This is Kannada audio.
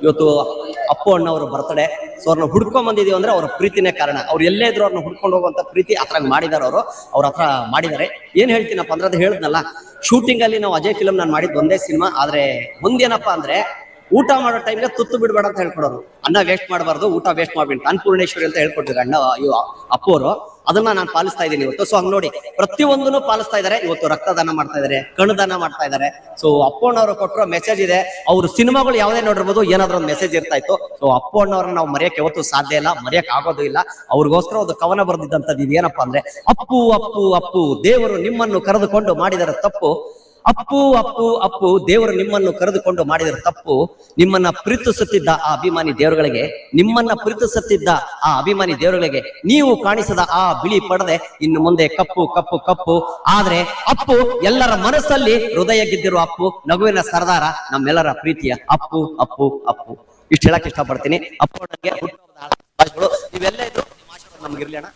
ಇವತ್ತು ಅಪ್ಪು ಅಣ್ಣವ್ರ ಬರ್ತ್ಡೇ. ಸೊ ಅವ್ರನ್ನ ಹುಡ್ಕೊಂಡ್ ಬಂದಿದೀವಿ ಅಂದ್ರೆ ಅವ್ರ ಪ್ರೀತಿನೇ ಕಾರಣ. ಅವ್ರು ಎಲ್ಲೇ ಇದ್ರು ಅವ್ರನ್ನ ಹುಡ್ಕೊಂಡು ಹೋಗುವಂತ ಪ್ರೀತಿ ಹತ್ರ ಮಾಡಿದಾರೆ. ಅವ್ರ ಹತ್ರ ಮಾಡಿದ್ದಾರೆ. ಏನ್ ಹೇಳ್ತೀನಪ್ಪ ಅಂದ್ರೆ ಅದು ಹೇಳಿದ್ನಲ್ಲ, ಶೂಟಿಂಗ್ ಅಲ್ಲಿ ನಾವು ಅಜಯ್ ಫಿಲಂ ನಾನು ಮಾಡಿದ್ ಒಂದೇ ಸಿನಿಮಾ. ಆದ್ರೆ ಮುಂದೇನಪ್ಪ ಅಂದ್ರೆ ಊಟ ಮಾಡೋ ಟೈಮ್ಗೆ ತುತ್ತು ಬಿಡ್ಬೇಡ ಅಂತ ಹೇಳ್ಕೊಡೋರು. ಅನ್ನ ವೇಸ್ಟ್ ಮಾಡಬಾರ್ದು, ಊಟ ವೇಸ್ಟ್ ಮಾಡ್ಬಿಟ್ಟು ಅನ್ನಪೂರ್ಣೇಶ್ವರಿ ಅಂತ ಹೇಳ್ಕೊಟ್ಟಿದ್ರು ಅಣ್ಣ ಅಪ್ಪು ಅವರು. ಅದನ್ನ ನಾನು ಪಾಲಿಸ್ತಾ ಇದ್ದೀನಿ ಇವತ್ತು. ಸೊ ಹಂಗ್ ನೋಡಿ ಪ್ರತಿಯೊಂದನ್ನು ಪಾಲಿಸ್ತಾ ಇದಾರೆ. ಇವತ್ತು ರಕ್ತದಾನ ಮಾಡ್ತಾ ಇದಾರೆ, ಕಣದಾನ ಮಾಡ್ತಾ ಇದಾರೆ. ಸೊ ಅಪ್ಪು ಅಣ್ಣವ್ರು ಕೊಟ್ಟಿರೋ ಮೆಸೇಜ್ ಇದೆ. ಅವ್ರ ಸಿನಿಮಾಗಳು ಯಾವ್ದೇ ನೋಡಿರ್ಬೋದು, ಏನಾದ್ರೂ ಒಂದು ಮೆಸೇಜ್ ಇರ್ತಾ ಇತ್ತು. ಸೊ ಅಪ್ಪು ಅಣ್ಣವ್ರನ್ನ ನಾವು ಮರೆಯಕ್ಕೆ ಯಾವತ್ತೂ ಸಾಧ್ಯ ಇಲ್ಲ, ಮರೆಯಕ್ ಆಗೋದು ಇಲ್ಲ. ಅವ್ರಿಗೋಸ್ಕರ ಒಂದು ಕವನ ಬರ್ದಿದ್ದಂಥದ್ದು ಇದು ಏನಪ್ಪಾ ಅಂದ್ರೆ, ಅಪ್ಪು ಅಪ್ಪು ಅಪ್ಪು ದೇವರು ನಿಮ್ಮನ್ನು ಕರೆದುಕೊಂಡು ಮಾಡಿದರೆ ತಪ್ಪು. ಅಪ್ಪು ಅಪ್ಪು ಅಪ್ಪು ದೇವರು ನಿಮ್ಮನ್ನು ಕರೆದುಕೊಂಡು ಮಾಡಿದರೆ ತಪ್ಪು. ನಿಮ್ಮನ್ನ ಪ್ರೀತಿಸುತ್ತಿದ್ದ ಆ ಅಭಿಮಾನಿ ದೇವರುಗಳಿಗೆ, ನಿಮ್ಮನ್ನ ಪ್ರೀತಿಸುತ್ತಿದ್ದ ಆ ಅಭಿಮಾನಿ ದೇವರುಗಳಿಗೆ ನೀವು ಕಾಣಿಸದ ಆ ಬಿಳಿ ಪಡದೆ ಇನ್ನು ಮುಂದೆ ಕಪ್ಪು ಕಪ್ಪು ಕಪ್ಪು. ಆದ್ರೆ ಅಪ್ಪು ಎಲ್ಲರ ಮನಸ್ಸಲ್ಲಿ ಹೃದಯ ಗೆದ್ದಿರುವ ಅಪ್ಪು, ನಗುವಿನ ಸರದಾರ, ನಮ್ಮೆಲ್ಲರ ಪ್ರೀತಿಯ ಅಪ್ಪು ಅಪ್ಪು ಅಪ್ಪು. ಇಷ್ಟು ಹೇಳಕ್ ಇಷ್ಟಪಡ್ತೀನಿ. ಅಪ್ಪು ನನಗೆ ಇವೆಲ್ಲ ಇದ್ರು ನಮ್ಗಿರ್ಲಿ ಅಣ್ಣ.